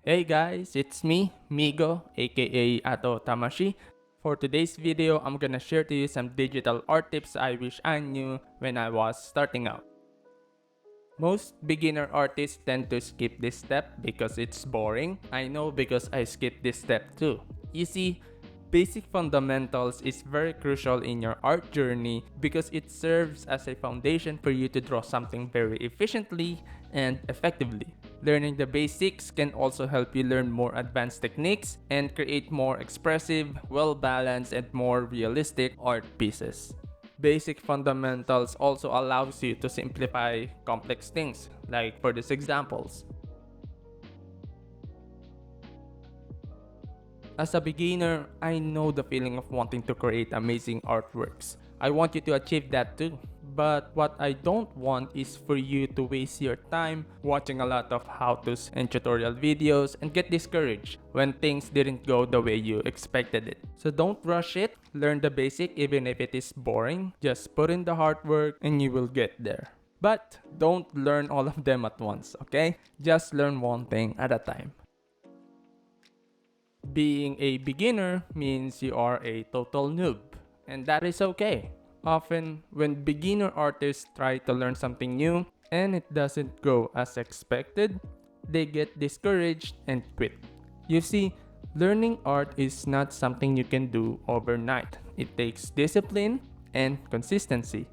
Hey guys, it's me, Migo, aka Ato Tamashi. For today's video, I'm gonna share to you some digital art tips I wish I knew when I was starting out. Most beginner artists tend to skip this step because it's boring. I know because I skipped this step too. You see, basic fundamentals is very crucial in your art journey because it serves as a foundation for you to draw something very efficiently and effectively. Learning the basics can also help you learn more advanced techniques and create more expressive, well-balanced, and more realistic art pieces. Basic fundamentals also allows you to simplify complex things, like for these examples. As a beginner, I know the feeling of wanting to create amazing artworks. I want you to achieve that too. But what I don't want is for you to waste your time watching a lot of how-tos and tutorial videos and get discouraged when things didn't go the way you expected it. So don't rush it, learn the basic even if it is boring. Just put in the hard work and you will get there. But don't learn all of them at once, okay? Just learn one thing at a time. Being a beginner means you are a total noob, and that is okay. Often, when beginner artists try to learn something new and it doesn't go as expected, they get discouraged and quit. You see, learning art is not something you can do overnight. It takes discipline and consistency.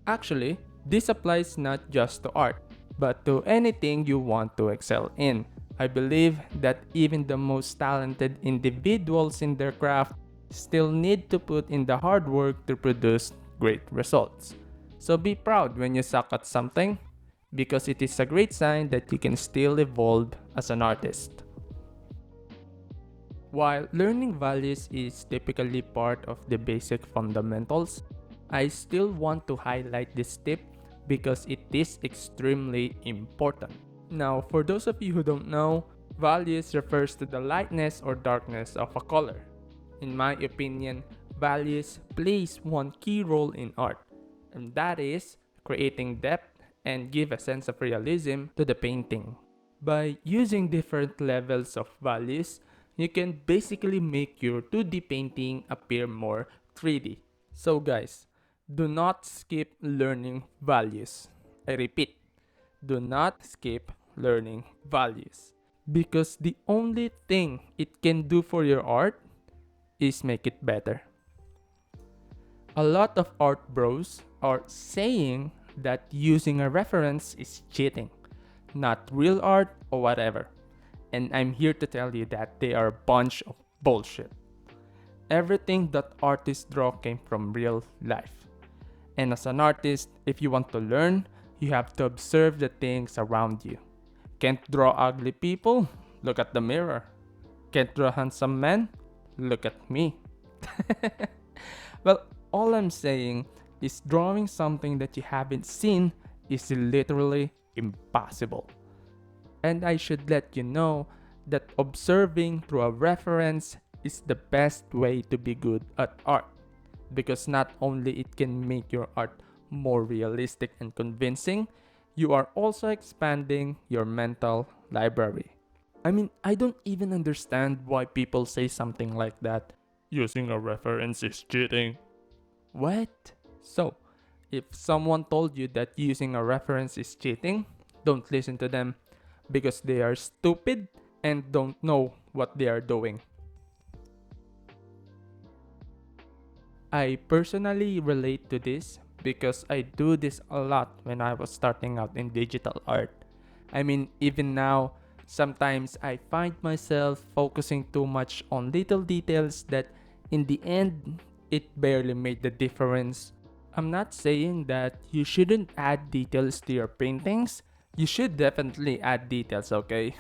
Actually, this applies not just to art, but to anything you want to excel in. I believe that even the most talented individuals in their craft still need to put in the hard work to produce great results. So be proud when you suck at something, because it is a great sign that you can still evolve as an artist. While learning values is typically part of the basic fundamentals, I still want to highlight this tip because it is extremely important. Now, for those of you who don't know, values refers to the lightness or darkness of a color. In my opinion, values plays one key role in art, and that is creating depth and give a sense of realism to the painting. By using different levels of values, you can basically make your 2D painting appear more 3D. So guys, do not skip learning values. I repeat, do not skip learning values. Because the only thing it can do for your art is make it better. A lot of art bros are saying that using a reference is cheating, not real art or whatever. And I'm here to tell you that they are a bunch of bullshit. Everything that artists draw came from real life. And as an artist, if you want to learn, you have to observe the things around you. Can't draw ugly people? Look at the mirror. Can't draw handsome men? Look at me. Well, all I'm saying is drawing something that you haven't seen is literally impossible. And I should let you know that observing through a reference is the best way to be good at art, because not only it can make your art more realistic and convincing, you are also expanding your mental library. I mean, I don't even understand why people say something like that. Using a reference is cheating. What? So, if someone told you that using a reference is cheating, don't listen to them because they are stupid and don't know what they are doing. I personally relate to this because I do this a lot when I was starting out in digital art. I mean, even now, sometimes I find myself focusing too much on little details that in the end, it barely made the difference. I'm not saying that you shouldn't add details to your paintings. You should definitely add details, okay?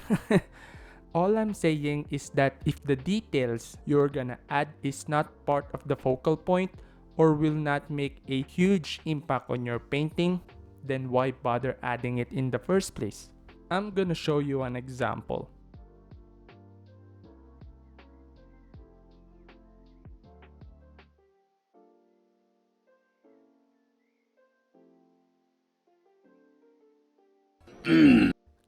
All I'm saying is that if the details you're gonna add is not part of the focal point or will not make a huge impact on your painting, then why bother adding it in the first place? I'm gonna show you an example.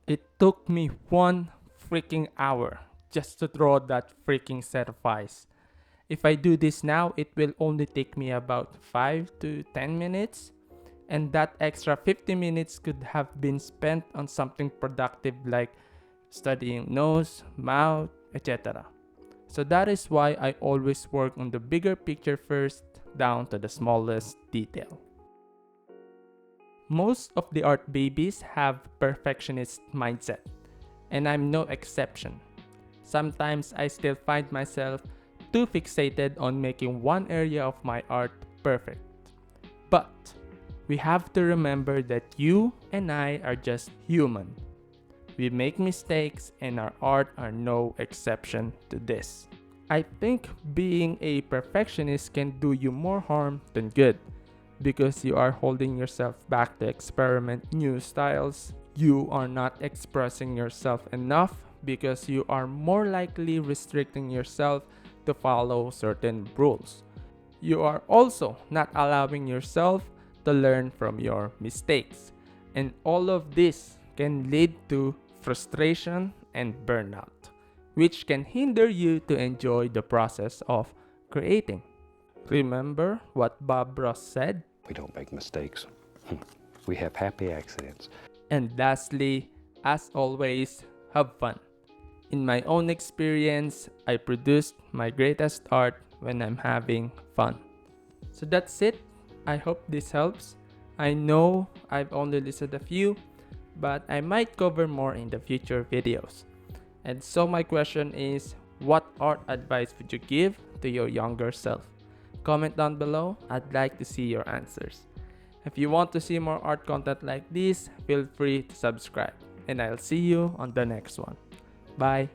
It took me one freaking hour just to draw that freaking set of eyes. If I do this now, it will only take me about 5 to 10 minutes, and that extra 50 minutes could have been spent on something productive like studying nose, mouth, etc. So that is why I always work on the bigger picture first, down to the smallest detail. Most of the art babies have perfectionist mindset, and I'm no exception. Sometimes I still find myself too fixated on making one area of my art perfect. But we have to remember that you and I are just human. We make mistakes, and our art are no exception to this. I think being a perfectionist can do you more harm than good, because you are holding yourself back to experiment new styles. You are not expressing yourself enough because you are more likely restricting yourself to follow certain rules. You are also not allowing yourself to learn from your mistakes. And all of this can lead to frustration and burnout, which can hinder you to enjoy the process of creating. Remember what Bob Ross said? We don't make mistakes. We have happy accidents. And lastly, as always, have fun. In my own experience, I produced my greatest art when I'm having fun. So that's it. I hope this helps. I know I've only listed a few, but I might cover more in the future videos. And so my question is, what art advice would you give to your younger self? Comment down below. I'd like to see your answers. If you want to see more art content like this, feel free to subscribe. And I'll see you on the next one. Bye.